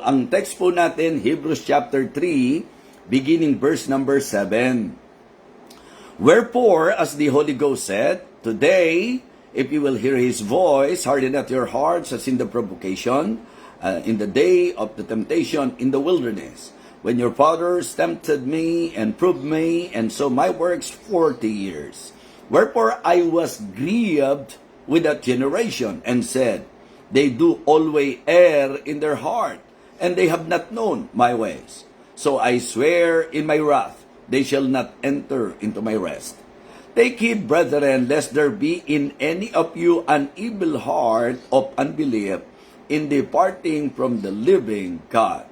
Ang text po natin, Hebrews chapter 3, beginning verse number 7. Wherefore, as the Holy Ghost said, today, if you will hear His voice, harden not your hearts as in the provocation, in the day of the temptation in the wilderness, when your fathers tempted me and proved me, and so my works 40 years. Wherefore I was grieved with that generation, and said, they do always err in their heart, and they have not known my ways. So I swear in my wrath, they shall not enter into my rest. Take heed, brethren, lest there be in any of you an evil heart of unbelief in departing from the living God.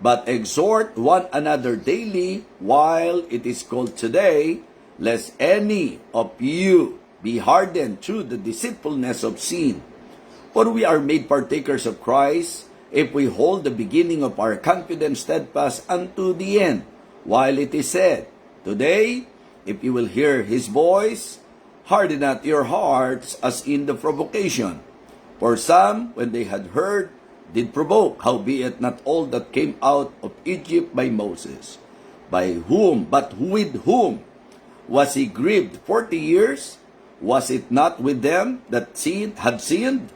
But exhort one another daily while it is called today, lest any of you be hardened through the deceitfulness of sin. For we are made partakers of Christ, if we hold the beginning of our confidence steadfast unto the end, while it is said, today, if you will hear His voice, harden not your hearts as in the provocation. For some, when they had heard, did provoke, howbeit not all that came out of Egypt by Moses. By whom, but with whom, was he grieved 40 years? Was it not with them that had sinned,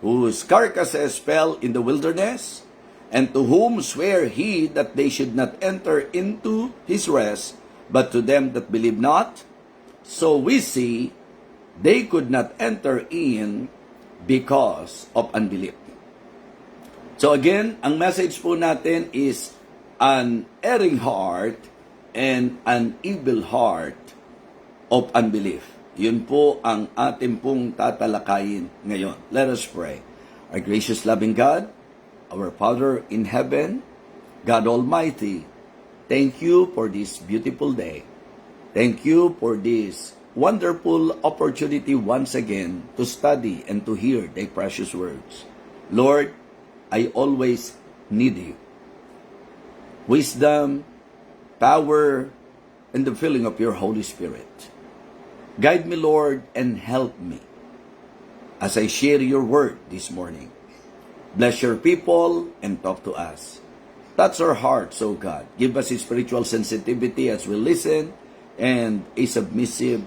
whose carcasses fell in the wilderness, and to whom sware he that they should not enter into his rest, but to them that believe not? So we see they could not enter in because of unbelief. So again, ang message po natin is an erring heart and an evil heart of unbelief. Yun po ang ating pong tatalakayin ngayon. Let us pray. Our gracious loving God, our Father in heaven, God Almighty, thank you for this beautiful day. Thank you for this wonderful opportunity once again to study and to hear thy precious words. Lord, I always need you. Wisdom, power, and the filling of your Holy Spirit. Guide me, Lord, and help me as I share your word this morning. Bless your people and talk to us. Touch our hearts, O God. Give us a spiritual sensitivity as we listen and a submissive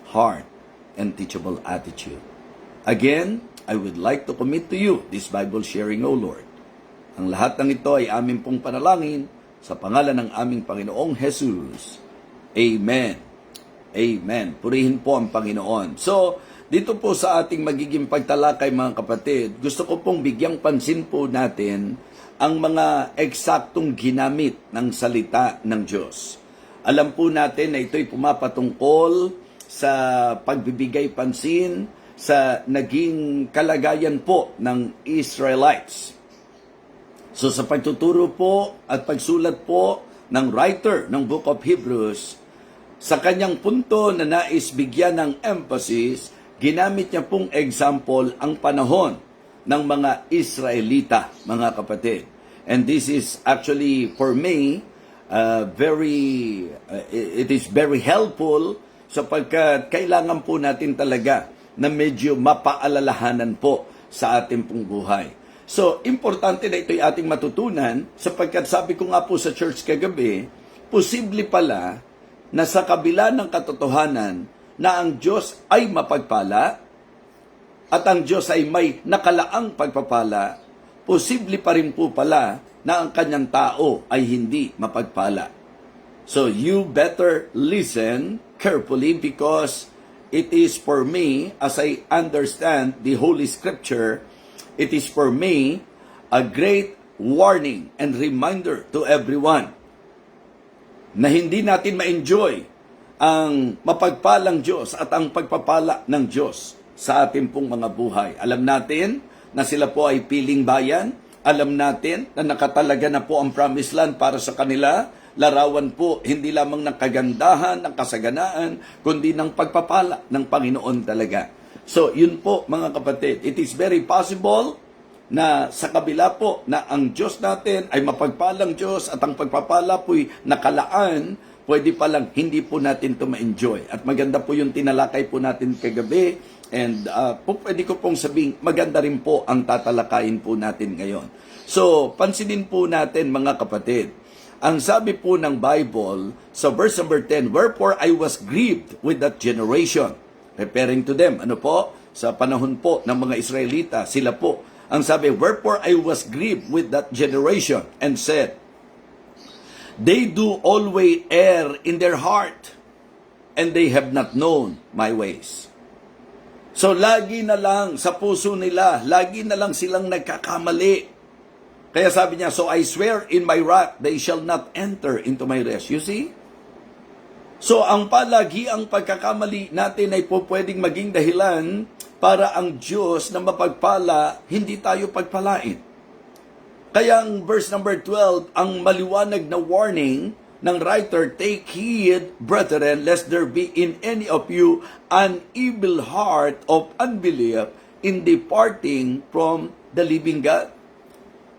heart and teachable attitude. Again, I would like to commit to you this Bible sharing, O Lord. Ang lahat ng ito ay aming pong panalangin sa pangalan ng aming Panginoong Jesus. Amen. Amen. Purihin po ang Panginoon. So, dito po sa ating magiging pagtalakay mga kapatid, gusto ko pong bigyang pansin po natin ang mga eksaktong ginamit ng salita ng Diyos. Alam po natin na ito'y pumapatungkol sa pagbibigay pansin sa naging kalagayan po ng Israelites. So sa pagtuturo po at pagsulat po ng writer ng Book of Hebrews, sa kanyang punto na nais bigyan ng emphasis, ginamit niya pong example ang panahon ng mga Israelita, mga kapatid. And this is actually, for me, it is very helpful sapagkat kailangan po natin talaga na medyo mapaalalahanan po sa ating pong buhay. So, importante na ito'y ating matutunan sapagkat sabi ko nga po sa church kagabi, posible pala na sa kabila ng katotohanan na ang Diyos ay mapagpala at ang Diyos ay may nakalaang pagpapala, posible pa rin po pala na ang kanyang tao ay hindi mapagpala. So you better listen carefully because it is for me, as I understand the Holy Scripture, it is for me a great warning and reminder to everyone na hindi natin ma-enjoy ang mapagpalang Diyos at ang pagpapala ng Diyos sa ating pong mga buhay. Alam natin na sila po ay piling bayan. Alam natin na nakatalaga na po ang promised land para sa kanila. Larawan po hindi lamang ng kagandahan, ng kasaganaan, kundi ng pagpapala ng Panginoon talaga. So, yun po mga kapatid. It is very possible na sa kabila po na ang Diyos natin ay mapagpalang Diyos at ang pagpapala po'y nakalaan, pwede palang hindi po natin to ma-enjoy. At maganda po yung tinalakay po natin kagabi. And pwede ko pong sabing maganda rin po ang tatalakayin po natin ngayon. So, pansinin po natin mga kapatid. Ang sabi po ng Bible sa verse number 10, "Wherefore I was grieved with that generation." Referring to them. Ano po? Sa panahon po ng mga Israelita, sila po. Ang sabi, "Wherefore I was grieved with that generation and said, They do always err in their heart, and they have not known my ways." So lagi na lang sa puso nila, lagi na lang silang nagkakamali. Kaya sabi niya, "So I swear in my wrath, they shall not enter into my rest." You see? So ang palagi ang pagkakamali natin ay po pwedeng maging dahilan para ang Diyos na mapagpala, hindi tayo pagpalain. Kaya ang verse number 12, ang maliwanag na warning ng writer, "Take heed, brethren, lest there be in any of you an evil heart of unbelief in departing from the living God."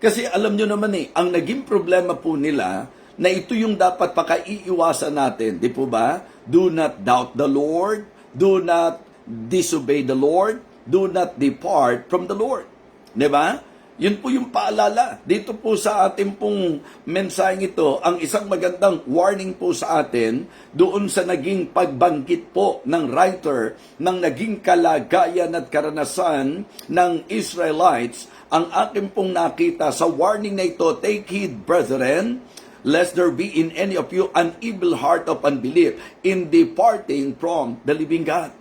Kasi alam nyo naman ang naging problema po nila, na ito yung dapat pakaiiwasan natin, di po ba? Do not doubt the Lord, do not disobey the Lord, do not depart from the Lord. Di ba? Yun po yung paalala. Dito po sa ating pong mensaheng ito, ang isang magandang warning po sa atin doon sa naging pagbanggit po ng writer ng naging kalagayan at karanasan ng Israelites. Ang ating pong nakita sa warning na ito, "Take heed, brethren, lest there be in any of you an evil heart of unbelief in departing from the living God."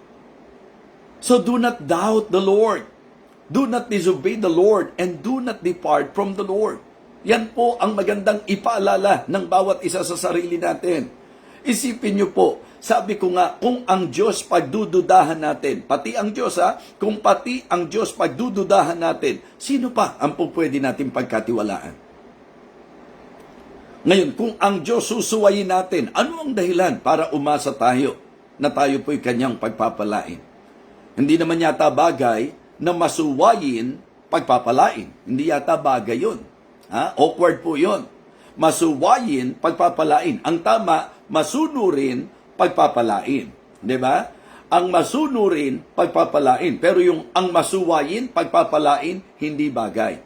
So do not doubt the Lord. Do not disobey the Lord and do not depart from the Lord. Yan po ang magandang ipaalala ng bawat isa sa sarili natin. Isipin niyo po, sabi ko nga, kung ang Diyos pagdududahan natin, pati ang Diyos kung pati ang Diyos pagdududahan natin, sino pa ang pwede natin pagkatiwalaan? Ngayon, kung ang Diyos susuwayin natin, ano ang dahilan para umasa tayo na tayo po'y kanyang pagpapalain? Hindi naman yata bagay na masuwayin pagpapalain. Hindi yata bagay yun. Awkward po yun. Masuwayin pagpapalain. Ang tama, masunurin pagpapalain. Di ba? Ang masunurin pagpapalain. Pero yung ang masuwayin pagpapalain, hindi bagay.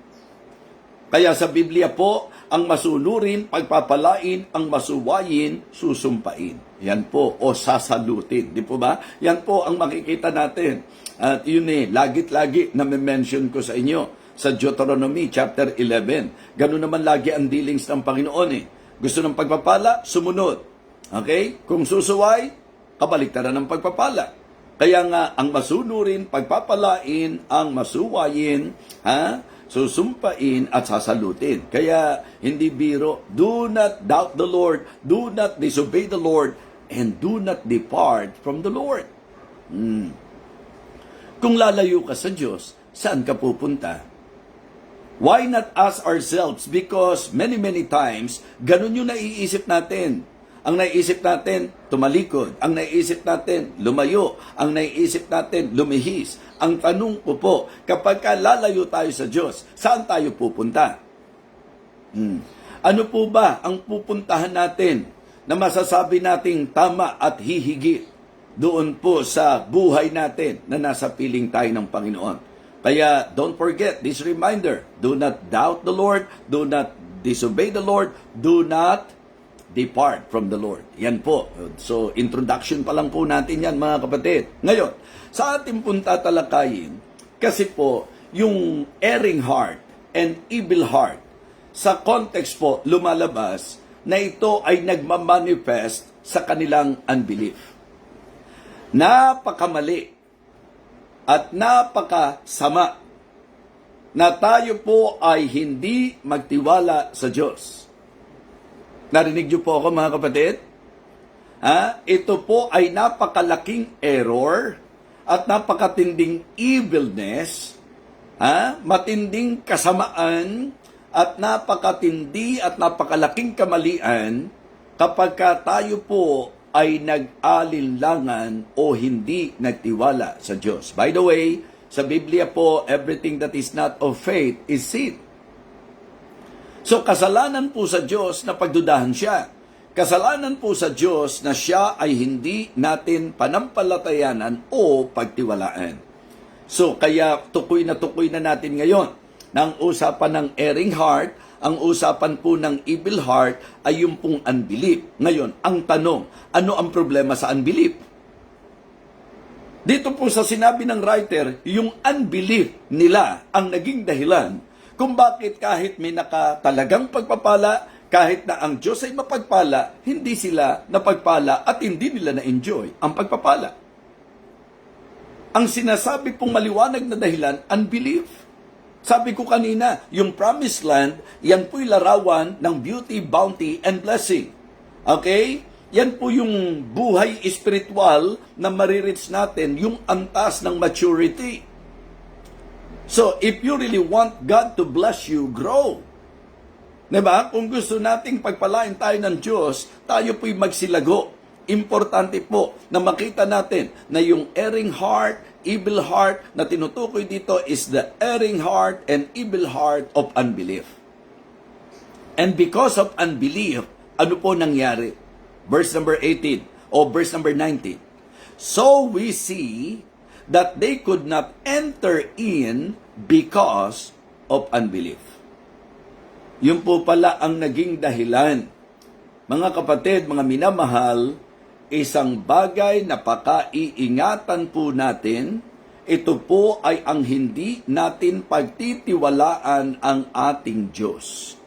Kaya sa Biblia po, ang masunurin, pagpapalain, ang masuwayin, susumpain. Yan po, o sasalutin. Di po ba? Yan po ang makikita natin. At yun lagit-lagi na mention ko sa inyo sa Deuteronomy chapter 11. Ganun naman lagi ang dealings ng Panginoon Gusto ng pagpapala, sumunod. Okay? Kung susuway, kabaliktaran ng pagpapala. Kaya nga, ang masunurin, pagpapalain, ang masuwayin, susumpain at sasalutin. Kaya hindi biro, do not doubt the Lord, do not disobey the Lord, and do not depart from the Lord. Kung lalayo ka sa Diyos, saan ka pupunta? Why not ask ourselves? Because many times, ganun yung naiisip natin. Ang naiisip natin, tumalikod. Ang naiisip natin, lumayo. Ang naiisip natin, lumihis. Ang tanong ko po, kapag lalayo tayo sa Diyos, saan tayo pupunta? Ano po ba ang pupuntahan natin na masasabi nating tama at hihigit doon po sa buhay natin na nasa piling tayo ng Panginoon? Kaya don't forget this reminder, do not doubt the Lord, do not disobey the Lord, do not depart from the Lord. Yan po. So, introduction pa lang po natin yan, mga kapatid. Ngayon, sa ating punta talakayin, kasi po, yung erring heart and evil heart, sa context po, lumalabas na ito ay nagmamanifest sa kanilang unbelief. Napakamali at napakasama na tayo po ay hindi magtiwala sa Diyos. Narinig niyo po ako, mga kapatid? Ito po ay napakalaking error at napakatinding evilness, matinding kasamaan at napakatindi at napakalaking kamalian kapag tayo po ay nag-alinlangan o hindi nagtiwala sa Diyos. By the way, Sa Biblia po, everything that is not of faith is sin. So kasalanan po sa Diyos na pagdudahan siya. Kasalanan po sa Diyos na siya ay hindi natin panampalatayanan o pagtiwalaan. So kaya tukoy na natin ngayon na ang usapan ng erring heart, ang usapan po ng evil heart ay yung pong unbelief. Ngayon, ang tanong, ano ang problema sa unbelief? Dito po sa sinabi ng writer, yung unbelief nila ang naging dahilan kung bakit kahit may nakatalagang pagpapala, kahit na ang Diyos ay mapagpala, hindi sila napagpala at hindi nila na-enjoy ang pagpapala. Ang sinasabi pong maliwanag na dahilan, unbelief. Sabi ko kanina, yung promised land, yan po'y larawan ng beauty, bounty, and blessing. Okay? Yan po yung buhay espiritual na maririts natin, yung antas ng maturity. So, if you really want God to bless you, grow. Diba? Kung gusto nating pagpalain tayo ng Diyos, tayo po'y magsilago. Importante po na makita natin na yung erring heart, evil heart na tinutukoy dito is the erring heart and evil heart of unbelief. And because of unbelief, ano po nangyari? Verse number 18 o verse number 19. So we see that they could not enter in because of unbelief. Yun po pala ang naging dahilan. Mga kapatid, mga minamahal, isang bagay na pakaiingatan po natin, ito po ay ang hindi natin pagtitiwalaan ang ating Diyos.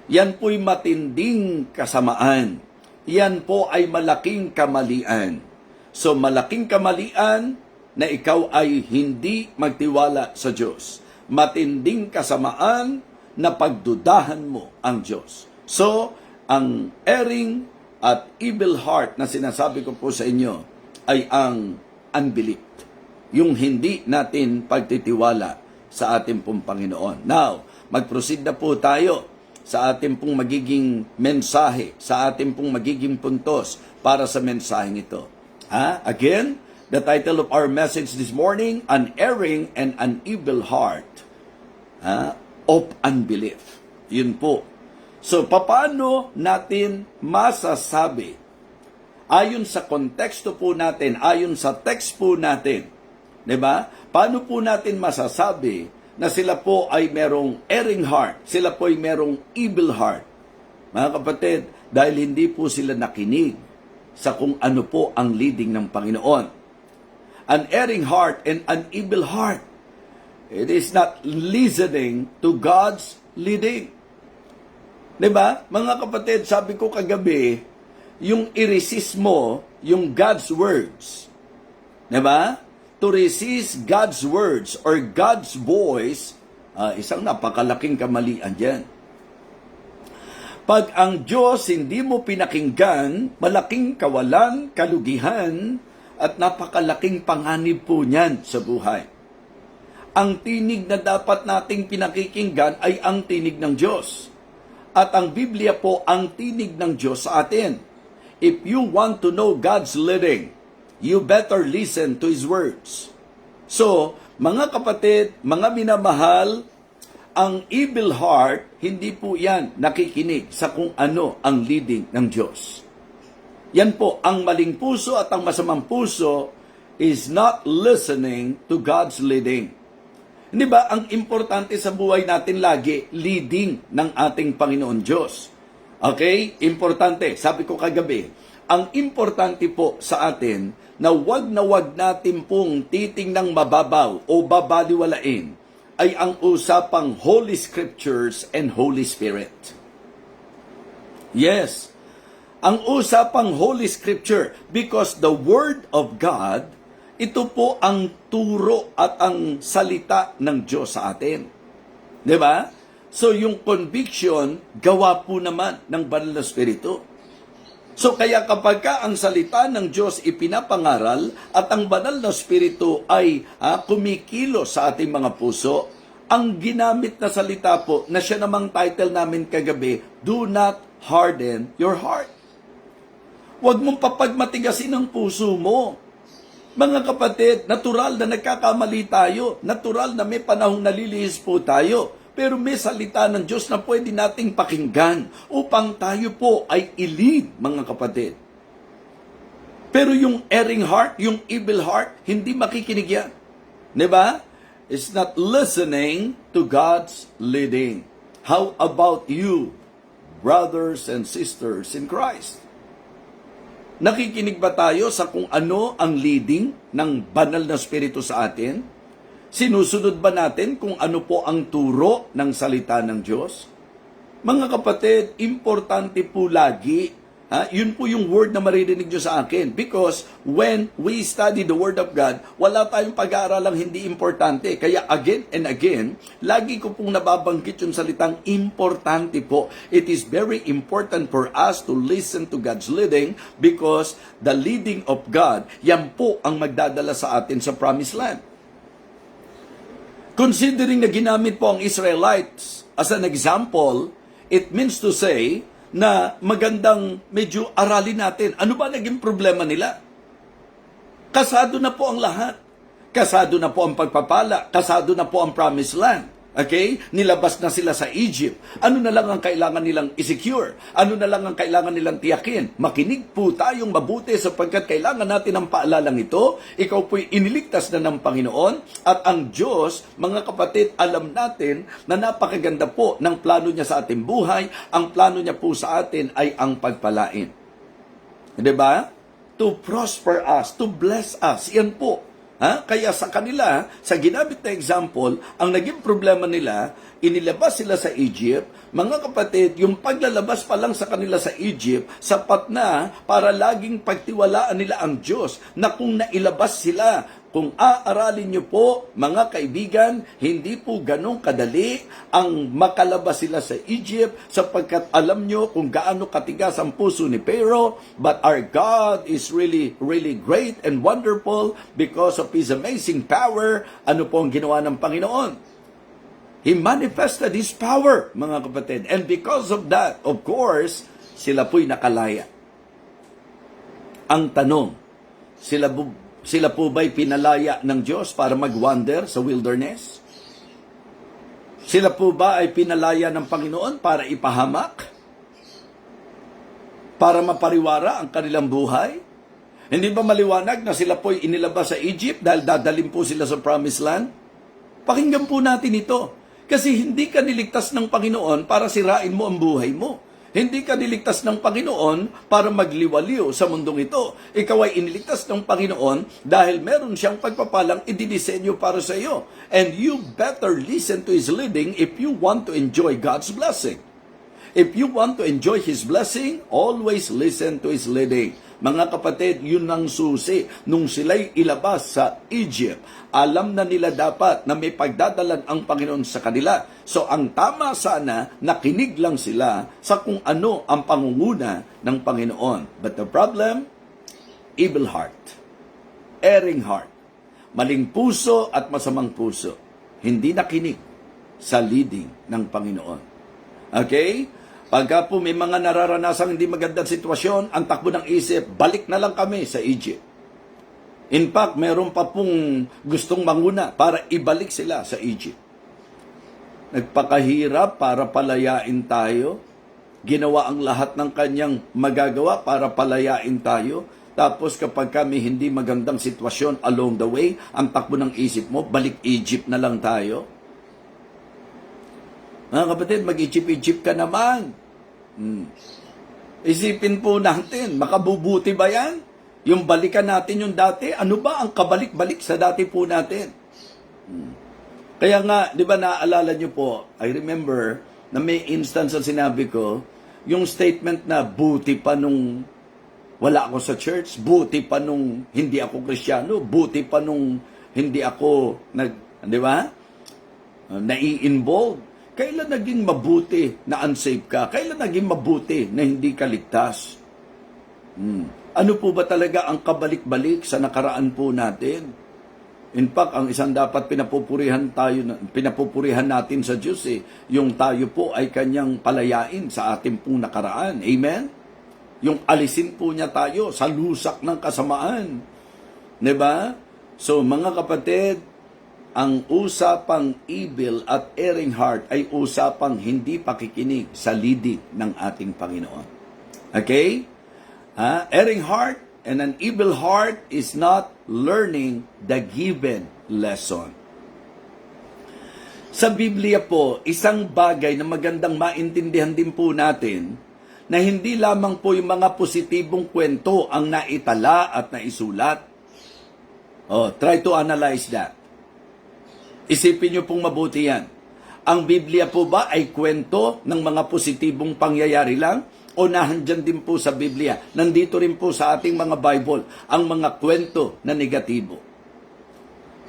Yan po'y matinding kasamaan. Yan po ay malaking kamalian. So malaking kamalian na ikaw ay hindi magtiwala sa Diyos. Matinding kasamaan na pagdudahan mo ang Diyos. So, ang erring at evil heart na sinasabi ko po sa inyo ay ang unbelief. Yung hindi natin pagtitiwala sa ating pong Panginoon. Now, mag-proceed na po tayo sa ating pong magiging mensahe, sa ating pong magiging puntos para sa mensaheng ito. Again, the title of our message this morning, An Erring and an Evil Heart of Unbelief. Yun po. So, paano natin masasabi, ayon sa konteksto po natin, ayon sa text po natin, diba? Paano po natin masasabi na sila po ay merong erring heart, sila po ay merong evil heart? Mga kapatid, dahil hindi po sila nakinig sa kung ano po ang leading ng Panginoon. An erring heart and an evil heart, it is not listening to God's leading. Diba? Mga kapatid, sabi ko kagabi, yung i-resist mo, yung God's words. Diba? To resist God's words or God's voice, isang napakalaking kamalian dyan. Pag ang Diyos hindi mo pinakinggan, malaking kawalan, kalugihan, at napakalaking panganib po niyan sa buhay. Ang tinig na dapat nating pinakikinggan ay ang tinig ng Diyos. At ang Biblia po ang tinig ng Diyos sa atin. If you want to know God's leading, you better listen to His words. So, mga kapatid, mga minamahal, ang evil heart, hindi po yan nakikinig sa kung ano ang leading ng Diyos. Yan po, ang maling puso at ang masamang puso is not listening to God's leading. Hindi ba, ang importante sa buhay natin lagi, leading ng ating Panginoon Diyos. Okay? Importante. Sabi ko kagabi, ang importante po sa atin na wag natin pong titingnang mababaw o babaliwalain ay ang usapang Holy Scriptures and Holy Spirit. Yes, ang usapang Holy Scripture because the Word of God, ito po ang turo at ang salita ng Diyos sa atin. Diba? So yung conviction, gawa po naman ng Banal na Espiritu. So kaya kapag ang salita ng Diyos ipinapangaral at ang Banal na Espiritu ay kumikilos sa ating mga puso, ang ginamit na salita po na siya namang title namin kagabi, do not harden your heart. Huwag mong papagmatigasin ang puso mo. Mga kapatid, natural na nagkakamali tayo. Natural na may panahong nalilihis po tayo. Pero may salita ng Diyos na pwede nating pakinggan upang tayo po ay i-lead, mga kapatid. Pero yung erring heart, yung evil heart, hindi makikinig yan. Diba? It's not listening to God's leading. How about you, brothers and sisters in Christ? Nakikinig ba tayo sa kung ano ang leading ng banal na spirito sa atin? Sinusunod ba natin kung ano po ang turo ng salita ng Diyos? Mga kapatid, importante po lagi, yun po yung word na maririnig nyo sa akin. Because when we study the Word of God, wala tayong pag-aaralang hindi importante. Kaya again and again, lagi ko pong nababanggit yung salitang importante po. It is very important for us to listen to God's leading because the leading of God, yan po ang magdadala sa atin sa promised land. Considering na ginamit po ang Israelites as an example, it means to say na magandang medyo aralin natin. Ano ba naging problema nila? Kasado na po ang lahat. Kasado na po ang pagpapala. Kasado na po ang promised land. Okay? Nilabas na sila sa Egypt. Ano na lang ang kailangan nilang i-secure? Ano na lang ang kailangan nilang tiyakin? Makinig po tayong mabuti sapagkat kailangan natin ang paalalang ito. Ikaw po'y iniligtas na ng Panginoon at ang Diyos, mga kapatid, alam natin na napakaganda po ng plano niya sa ating buhay. Ang plano niya po sa atin ay ang pagpalain. Diba? To prosper us, to bless us. Yan po. Kaya sa kanila, sa ginamit na example, ang naging problema nila, inilabas sila sa Egypt. Mga kapatid, yung paglalabas pa lang sa kanila sa Egypt, sapat na para laging pagtiwalaan nila ang Diyos na kung nailabas sila, kung aaralin niyo po, mga kaibigan, hindi po ganong kadali ang makalabas sila sa Egypt sapagkat alam niyo kung gaano katigas ang puso ni Pharaoh. But our God is really, really great and wonderful because of His amazing power. Ano po ang ginawa ng Panginoon? He manifested His power, mga kapatid. And because of that, of course, sila po'y nakalaya. Ang tanong, sila po ba'y pinalaya ng Diyos para mag-wander sa wilderness? Sila po ba ay pinalaya ng Panginoon para ipahamak? Para mapariwara ang kanilang buhay? Hindi ba maliwanag na sila po'y inilabas sa Egypt dahil dadalim po sila sa promised land? Pakinggan po natin ito. Kasi hindi ka niligtas ng Panginoon para sirain mo ang buhay mo. Hindi ka niligtas ng Panginoon para magliwaliw sa mundong ito. Ikaw ay iniligtas ng Panginoon dahil meron siyang pagpapalang idinisenyo para sa iyo. And you better listen to His leading if you want to enjoy God's blessing. If you want to enjoy His blessing, always listen to His leading. Mga kapatid, yun ang susi. Nung sila'y ilabas sa Egypt, alam na nila dapat na may pagdadalan ang Panginoon sa kanila. So ang tama sana, nakinig lang sila sa kung ano ang pangunguna ng Panginoon. But the problem, evil heart, erring heart, maling puso at masamang puso, hindi nakinig sa leading ng Panginoon. Okay? Pagka po may mga nararanasang hindi magandang sitwasyon, ang takbo ng isip, balik na lang kami sa Egypt. In fact, meron pa pong gustong manguna para ibalik sila sa Egypt. Nagpakahirap para palayain tayo. Ginawa ang lahat ng kanyang magagawa para palayain tayo. Tapos kapag kami hindi magandang sitwasyon along the way, ang takbo ng isip mo, balik Egypt na lang tayo. Mga kapatid, mag-Egypt ka naman. Isipin po natin, makabubuti ba yan? Yung balikan natin yung dati, ano ba ang kabalik-balik sa dati po natin? Kaya nga, di ba naaalala nyo po, I remember na may instance na sinabi ko, yung statement na buti pa nung wala ako sa church, buti pa nung hindi ako Kristiyano, buti pa nung hindi ako di ba? Nai-involve. Kailan naging mabuti na unsafe ka? Kailan naging mabuti na hindi ka ligtas? Ano po ba talaga ang kabalik-balik sa nakaraan po natin? In fact, ang isang dapat pinapupurihan natin sa Diyos, yung tayo po ay kanyang palayain sa ating pong nakaraan. Amen? Yung alisin po niya tayo sa lusak ng kasamaan. 'Di ba? So mga kapatid, ang usapang evil at erring heart ay usapang hindi pakikinig sa leading ng ating Panginoon. Okay? Erring heart and an evil heart is not learning the given lesson. Sa Biblia po, isang bagay na magandang maintindihan din po natin na hindi lamang po yung mga positibong kwento ang naitala at naisulat. Try to analyze that. Isipin niyo pong mabuti yan. Ang Biblia po ba ay kwento ng mga positibong pangyayari lang? O nahandyan din po sa Biblia, nandito rin po sa ating mga Bible, ang mga kwento na negatibo.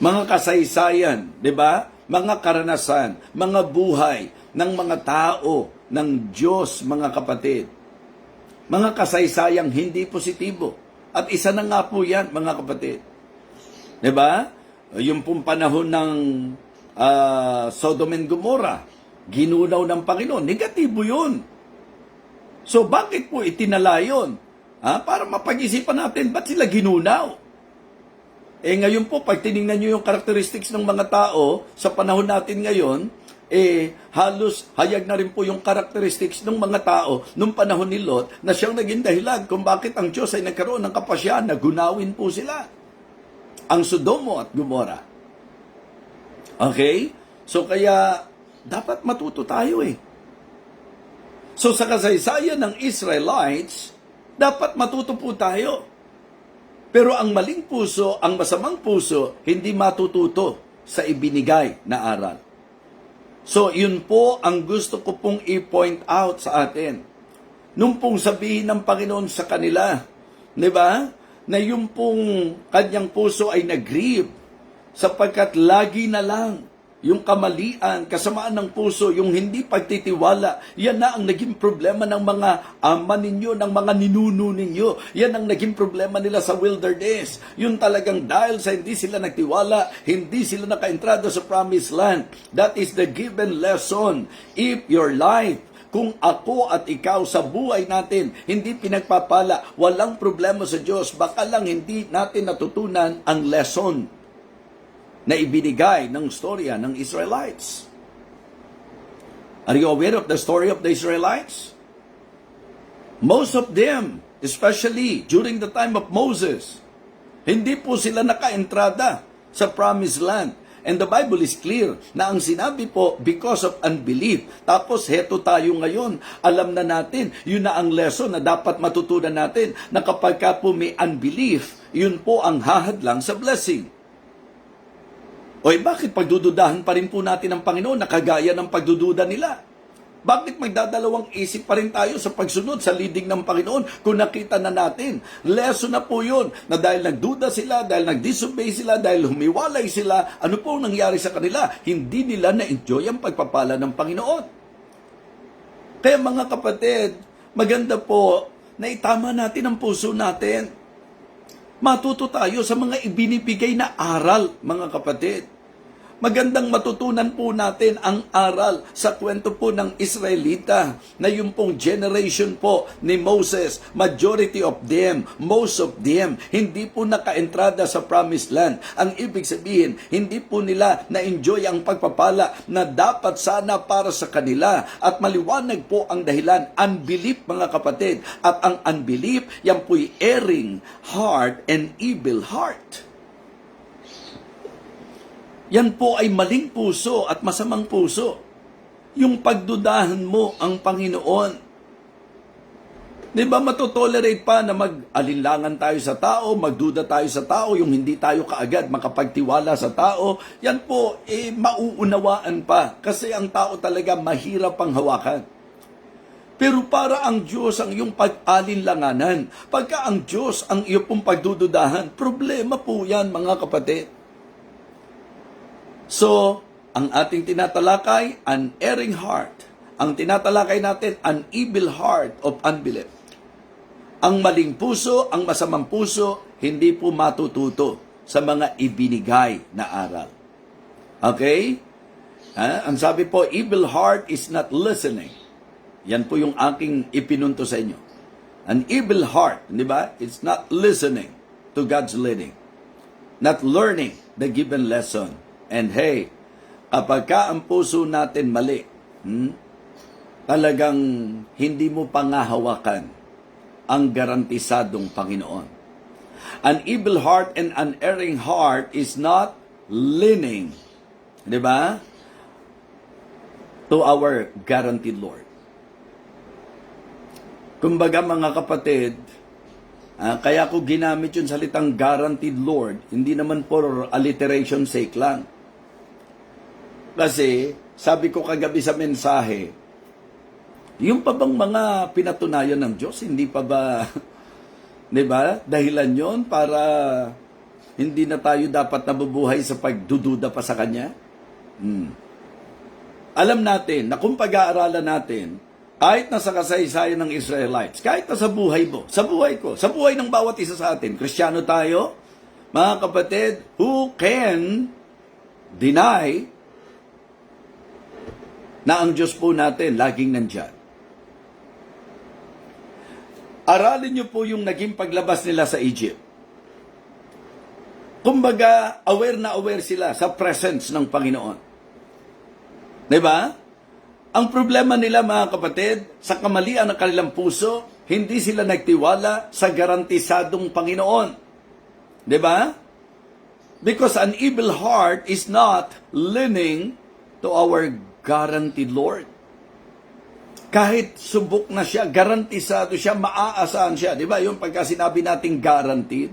Mga kasaysayan, di ba? Mga karanasan, mga buhay ng mga tao ng Diyos, mga kapatid. Mga kasaysayang hindi positibo. At isa na nga po yan, mga kapatid. Di ba? Yung pong panahon ng Sodom and Gomorrah, ginunaw ng Panginoon. Negatibo yun. So bakit po itinala yun? Para mapag-isipan natin, ba't sila ginunaw? Ngayon po, pag tinignan nyo yung characteristics ng mga tao sa panahon natin ngayon, halos hayag na rin po yung characteristics ng mga tao nung panahon ni Lot na siyang naging dahilan kung bakit ang Diyos ay nagkaroon ng kapasyahan na gunawin po sila. Ang Sodomo at Gomorrah. Okay? So kaya, dapat matuto tayo So sa kasaysayan ng Israelites, dapat matuto po tayo. Pero ang maling puso, ang masamang puso, hindi matututo sa ibinigay na aral. So yun po ang gusto ko pong i-point out sa atin. Nung pong sabihin ng Panginoon sa kanila, di ba? Na yung pong kanyang puso ay nag-grieve sapagkat lagi na lang yung kamalian, kasamaan ng puso, yung hindi pagtitiwala, yan na ang naging problema ng mga ama ninyo, ng mga ninuno ninyo. Yan ang naging problema nila sa wilderness. Yun talagang dahil sa hindi sila nagtiwala, hindi sila nakaentrada sa promised land. That is the given lesson. If your life, kung ako at ikaw sa buhay natin, hindi pinagpapala, walang problema sa Diyos, baka lang hindi natin natutunan ang lesson na ibinigay ng storya ng Israelites. Are you aware of the story of the Israelites? Most of them, especially during the time of Moses, hindi po sila nakaentrada sa promised land. And the Bible is clear na ang sinabi po, because of unbelief. Tapos heto tayo ngayon, alam na natin, yun na ang lesson na dapat matutunan natin, na kapag ka po may unbelief, yun po ang hahadlang sa blessing. Bakit pagdududahan pa rin po natin ang Panginoon na kagaya ng pagdududa nila? Bakit magdadalawang isip pa rin tayo sa pagsunod sa leading ng Panginoon kung nakita na natin? Lesson na po yun, na dahil nagduda sila, dahil nag-disobey sila, dahil humiwalay sila, ano po nangyari sa kanila? Hindi nila na-enjoy ang pagpapala ng Panginoon. Kaya mga kapatid, maganda po na itama natin ang puso natin. Matuto tayo sa mga ibinibigay na aral, mga kapatid. Magandang matutunan po natin ang aral sa kwento po ng Israelita na yung pong generation po ni Moses, majority of them, most of them, hindi po nakaentrada sa promised land. Ang ibig sabihin, hindi po nila na-enjoy ang pagpapala na dapat sana para sa kanila. At maliwanag po ang dahilan, unbelief mga kapatid. At ang unbelief, yan po'y erring heart and evil heart. Yan po ay maling puso at masamang puso. Yung pagdudahan mo ang Panginoon. Di ba matotolerate pa na mag-alinlangan tayo sa tao, magduda tayo sa tao, yung hindi tayo kaagad makapagtiwala sa tao, yan po mauunawaan pa. Kasi ang tao talaga mahirap pang hawakan. Pero para ang Diyos ang iyong pag-alinlanganan, pagka ang Diyos ang iyong pong pagdududahan, problema po yan mga kapatid. So, ang ating tinatalakay, an erring heart. Ang tinatalakay natin, an evil heart of unbelief. Ang maling puso, ang masamang puso, hindi po matututo sa mga ibinigay na aral. Okay? Ang sabi po, evil heart is not listening. Yan po yung aking ipinunto sa inyo. An evil heart, di ba? It's not listening to God's leading. not learning the given lesson. And hey, kapag ka ang puso natin mali, talagang hindi mo pangahawakan ang garantisadong Panginoon. An evil heart and an erring heart is not leaning, di ba, to our guaranteed Lord. Kumbaga mga kapatid, kaya ko ginamit yung salitang guaranteed Lord, hindi naman for alliteration sake lang. Kasi, sabi ko kagabi sa mensahe, yung pa bang mga pinatunayan ng Diyos, hindi pa ba, di ba, dahilan yon para hindi na tayo dapat nabubuhay sa pagdududa pa sa Kanya? Alam natin na kung pag-aaralan natin, kahit na sa kasaysayan ng Israelites, kahit na sa buhay mo, sa buhay ko, sa buhay ng bawat isa sa atin, Kristiyano tayo, mga kapatid, who can deny na ang Diyos po natin laging nandyan? Aralin niyo po yung naging paglabas nila sa Egypt. Kumbaga, aware sila sa presence ng Panginoon. Diba? Ang problema nila mga kapatid, sa kamalian ng kanilang puso, hindi sila nagtiwala sa garantisadong Panginoon. Diba? Because an evil heart is not leaning to our guaranteed Lord. Kahit subok na siya, garantisado siya, maaasahan siya. Diba? Yung pagka sinabi nating guaranteed.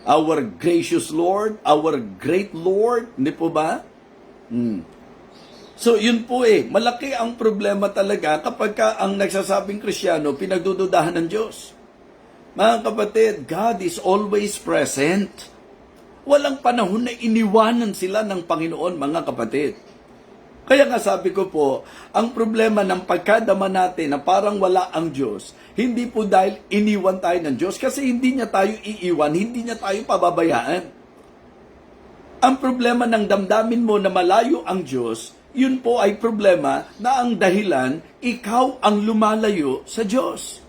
Our gracious Lord, our great Lord, hindi po ba? So, yun po malaki ang problema talaga kapag ka ang nagsasabing Kristiyano, pinagdududahan ng Diyos. Mga kapatid, God is always present. Walang panahon na iniwanan sila ng Panginoon, mga kapatid. Kaya nga sabi ko po, ang problema ng pagkadama natin na parang wala ang Diyos, hindi po dahil iniwan tayo ng Diyos, kasi hindi niya tayo iiwan, hindi niya tayo pababayaan. Ang problema ng damdamin mo na malayo ang Diyos, yun po ay problema na ang dahilan, ikaw ang lumalayo sa Diyos.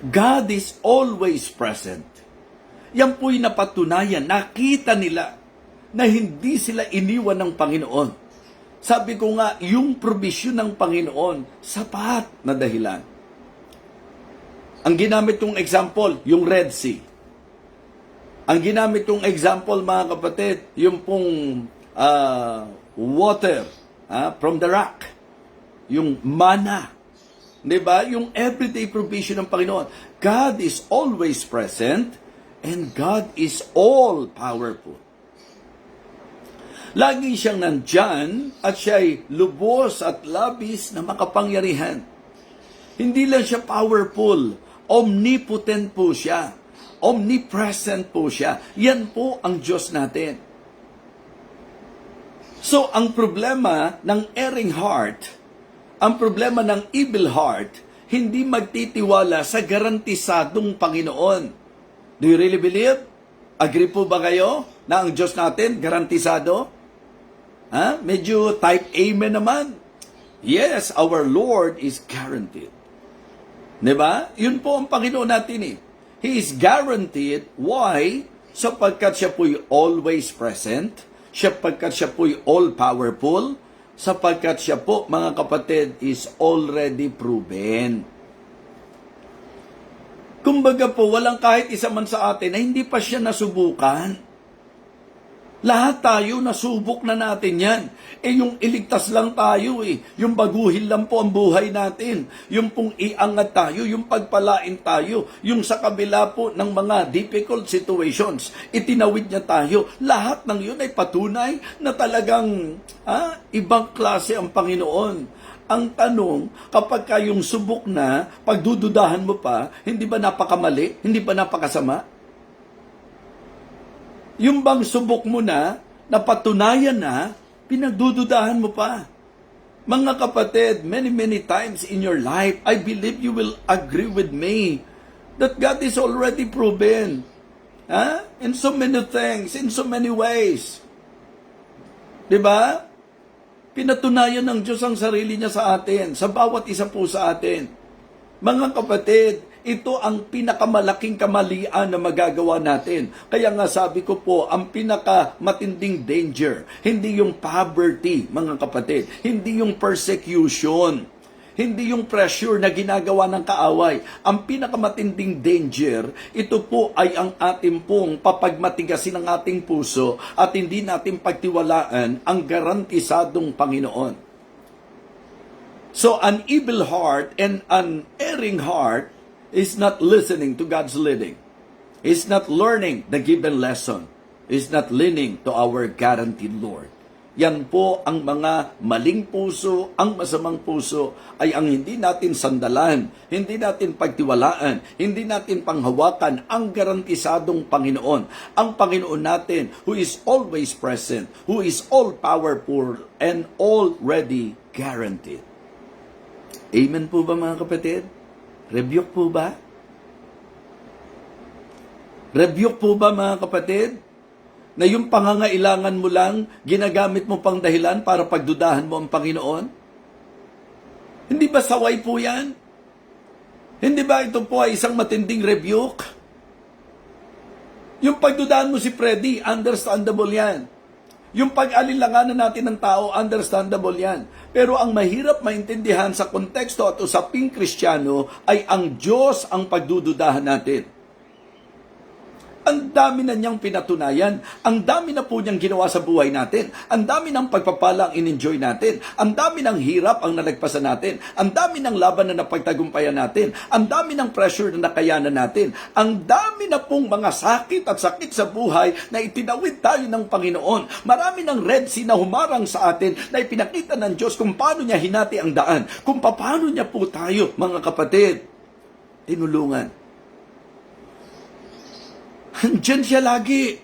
God is always present. Yan po'y napatunayan, nakita nila na hindi sila iniwan ng Panginoon. Sabi ko nga, yung provision ng Panginoon, sapat na dahilan. Ang ginamit kong example, yung Red Sea. Ang ginamit kong example, mga kapatid, yung pong water from the rock. Yung manna. Diba? Yung everyday provision ng Panginoon. God is always present and God is all-powerful. Lagi siyang nandyan at siya'y lubos at labis na makapangyarihan. Hindi lang siya powerful, omnipotent po siya. Omnipresent po siya. Yan po ang Diyos natin. So, ang problema ng erring heart, ang problema ng evil heart, hindi magtitiwala sa garantisadong Panginoon. Do you really believe? Agree po ba kayo na ang Diyos natin garantisado? Medyo type amen naman. Yes, our Lord is guaranteed. Diba? Yun po ang Panginoon natin He is guaranteed. Why? Sapagkat siya po'y always present. Sapagkat siya po'y all-powerful. Sapagkat siya po, mga kapatid, is already proven. Kumbaga po, walang kahit isa man sa atin na hindi pa siya nasubukan. Lahat tayo, nasubok na natin yan. Yung iligtas lang tayo Yung baguhin lang po ang buhay natin. Yung pong iangat tayo, yung pagpalain tayo, yung sa kabila po ng mga difficult situations, itinawid niya tayo. Lahat ng yun ay patunay na talagang ibang klase ang Panginoon. Ang tanong, kapag kayong subok na, pagdududahan mo pa, hindi ba napakamali? Hindi ba napakasama? Yung bang subok mo na, napatunayan na, pinagdududahan mo pa. Mga kapatid, many times in your life, I believe you will agree with me that God is already proven. In so many things, in so many ways. Diba? Pinatunayan ng Diyos ang sarili niya sa atin, sa bawat isa po sa atin. Mga kapatid, ito ang pinakamalaking kamalian na magagawa natin. Kaya nga sabi ko po, ang pinakamatinding danger, hindi yung poverty, mga kapatid, hindi yung persecution, hindi yung pressure na ginagawa ng kaaway. Ang pinakamatinding danger, ito po ay ang ating pong papagmatigasin ng ating puso at hindi natin pagtiwalaan ang garantisadong Panginoon. So, an evil heart and an erring heart is not listening to God's leading. Is not learning the given lesson. Is not leaning to our guaranteed Lord. Yan po ang mga maling puso, ang masamang puso ay ang hindi natin sandalan, hindi natin pagtiwalaan, hindi natin panghawakan ang garantisadong Panginoon. Ang Panginoon natin who is always present, who is all-powerful and already guaranteed. Amen po ba mga kapatid? Rebuke po ba? Rebuke po ba mga kapatid? Na yung pangangailangan mo lang, ginagamit mo pang dahilan para pagdudahan mo ang Panginoon? Hindi ba saway po yan? Hindi ba ito po ay isang matinding rebuke? Yung pagdudahan mo si Freddy, understandable yan. Yung pag-alinlanganan natin ng tao, understandable yan. Pero ang mahirap maintindihan sa konteksto at usaping Kristiyano ay ang Diyos ang pagdududahan natin. Ang dami na niyang pinatunayan. Ang dami na po niyang ginawa sa buhay natin. Ang dami ng pagpapala ang in-enjoy natin. Ang dami ng hirap ang nalagpasan natin. Ang dami ng laban na napagtagumpayan natin. Ang dami ng pressure na nakayanan natin. Ang dami na pong mga sakit at sakit sa buhay na itinawid tayo ng Panginoon. Marami ng Red Sea na humarang sa atin na ipinakita ng Diyos kung paano niya hinati ang daan. Kung paano niya po tayo, mga kapatid, tinulungan. Diyan siya lagi.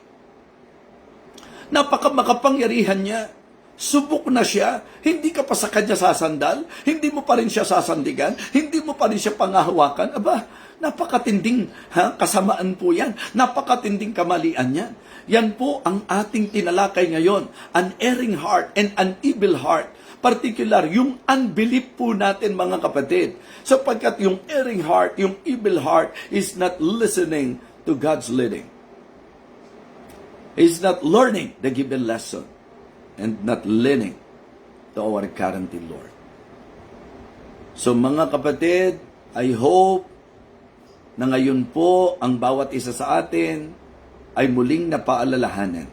Napakamakapangyarihan niya. Subok na siya. Hindi ka pa sa kanya sasandal. Hindi mo pa rin siya sasandigan. Hindi mo pa rin siya pangahawakan. Aba, napakatinding kasamaan po yan. Napakatinding kamalian yan. Yan po ang ating tinalakay ngayon. An erring heart and an evil heart. Particular, yung unbelief po natin mga kapatid. Sapagkat yung erring heart, yung evil heart is not listening to God's leading. He's not learning the given lesson and not leaning to our guaranteed Lord. So mga kapatid, I hope na ngayon po ang bawat isa sa atin ay muling napaalalahanan,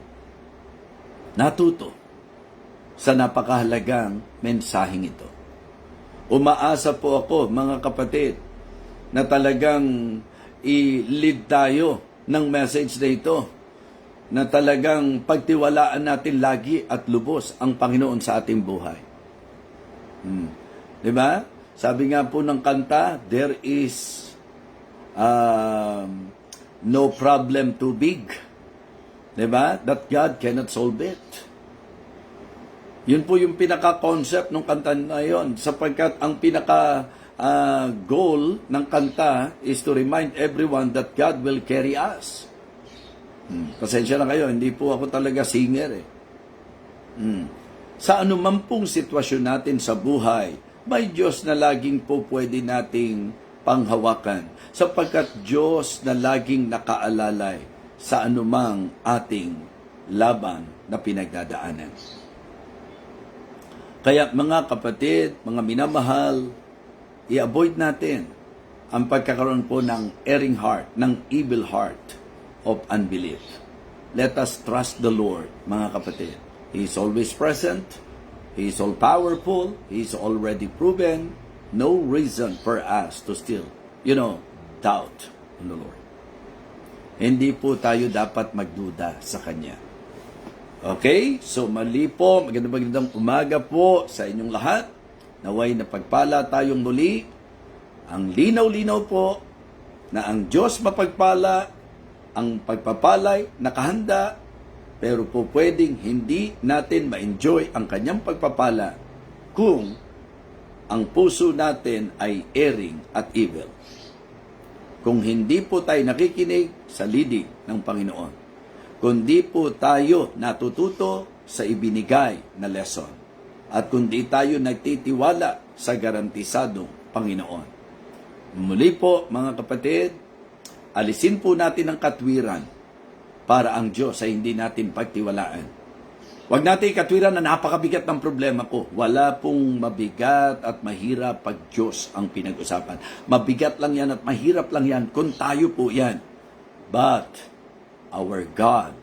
natuto sa napakahalagang mensaheng ito. Umaasa po ako mga kapatid na talagang i-lead tayo ng message na ito na talagang pagtiwalaan natin lagi at lubos ang Panginoon sa ating buhay. Diba? Sabi nga po ng kanta, there is no problem too big. Diba? That God cannot solve it. Yun po yung pinaka-concept ng kanta na yun, sapagkat ang goal ng kanta is to remind everyone that God will carry us. Pasensya na kayo, hindi po ako talaga singer . Sa anuman pong sitwasyon natin sa buhay, may Diyos na laging po pwede nating panghawakan, sapagkat Diyos na laging nakaalalay sa anumang ating laban na pinagdadaanan. Kaya mga kapatid, mga minamahal, i-avoid natin ang pagkakaroon po ng erring heart, ng evil heart of unbelief. Let us trust the Lord, mga kapatid. He is always present. He is all-powerful. He is already proven. No reason for us to still, doubt in the Lord. Hindi po tayo dapat magduda sa Kanya. Okay? So, mali po. Magandang umaga po sa inyong lahat. Naway na pagpala tayong muli. Ang linaw-linaw po na ang Diyos mapagpala, ang pagpapalay nakahanda, pero po pwedeng hindi natin ma-enjoy ang kanyang pagpapala kung ang puso natin ay erring at evil. Kung hindi po tayo nakikinig sa leading ng Panginoon, kundi po tayo natututo sa ibinigay na lesson, at kundi tayo nagtitiwala sa garantisadong Panginoon. Muli po, mga kapatid, alisin po natin ang katwiran para ang Diyos ay hindi natin pagtiwalaan. Huwag natin ikatwiran na napakabigat ng problema ko. Wala pong mabigat at mahirap pag Diyos ang pinag-usapan. Mabigat lang yan at mahirap lang yan kung tayo po yan. But our God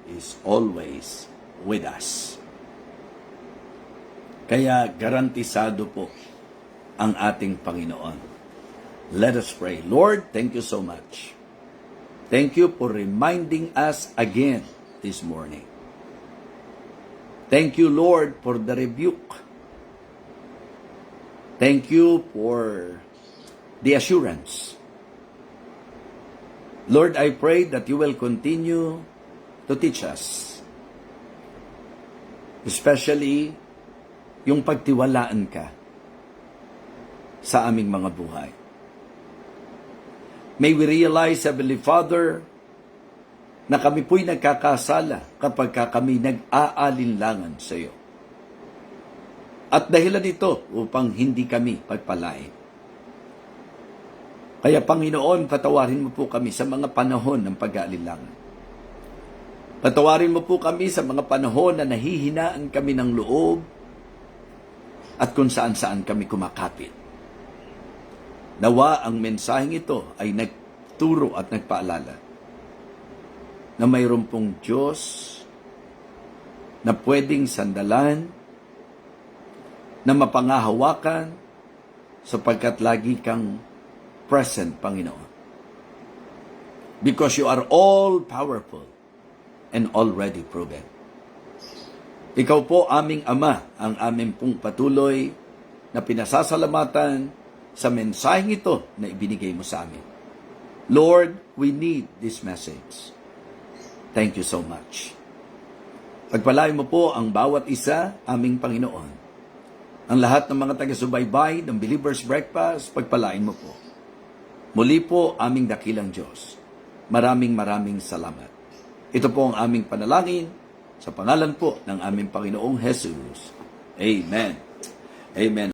is always with us. Kaya garantisado po ang ating Panginoon. Let us pray. Lord, thank you so much. Thank you for reminding us again this morning. Thank you, Lord, for the rebuke. Thank you for the assurance. Lord, I pray that you will continue to teach us. Especially yung pagtiwalaan ka sa aming mga buhay. May we realize, Heavenly Father, na kami po'y nagkakasala kapag kami nag-aalinlangan sa iyo. At dahilan ito upang hindi kami pagpalain. Kaya Panginoon, patawarin mo po kami sa mga panahon ng pag-aalinlangan. Patawarin mo po kami sa mga panahon na nahihinaan kami ng loob at kung saan-saan kami kumakapit. Nawa ang mensaheng ito ay nagturo at nagpaalala na mayroon pong Diyos na pwedeng sandalan, na mapangahawakan, sapagkat lagi kang present, Panginoon. Because you are all-powerful and already proven. Ikaw po aming Ama, ang aming pong patuloy na pinasasalamatan sa mensaheng ito na ibinigay mo sa amin. Lord, we need this message. Thank you so much. Pagpalain mo po ang bawat isa, aming Panginoon. Ang lahat ng mga taga-subaybay ng Believer's Breakfast, pagpalain mo po. Muli po, aming dakilang Diyos. Maraming salamat. Ito po ang aming panalangin sa pangalan po ng aming Panginoong Jesus. Amen. Amen.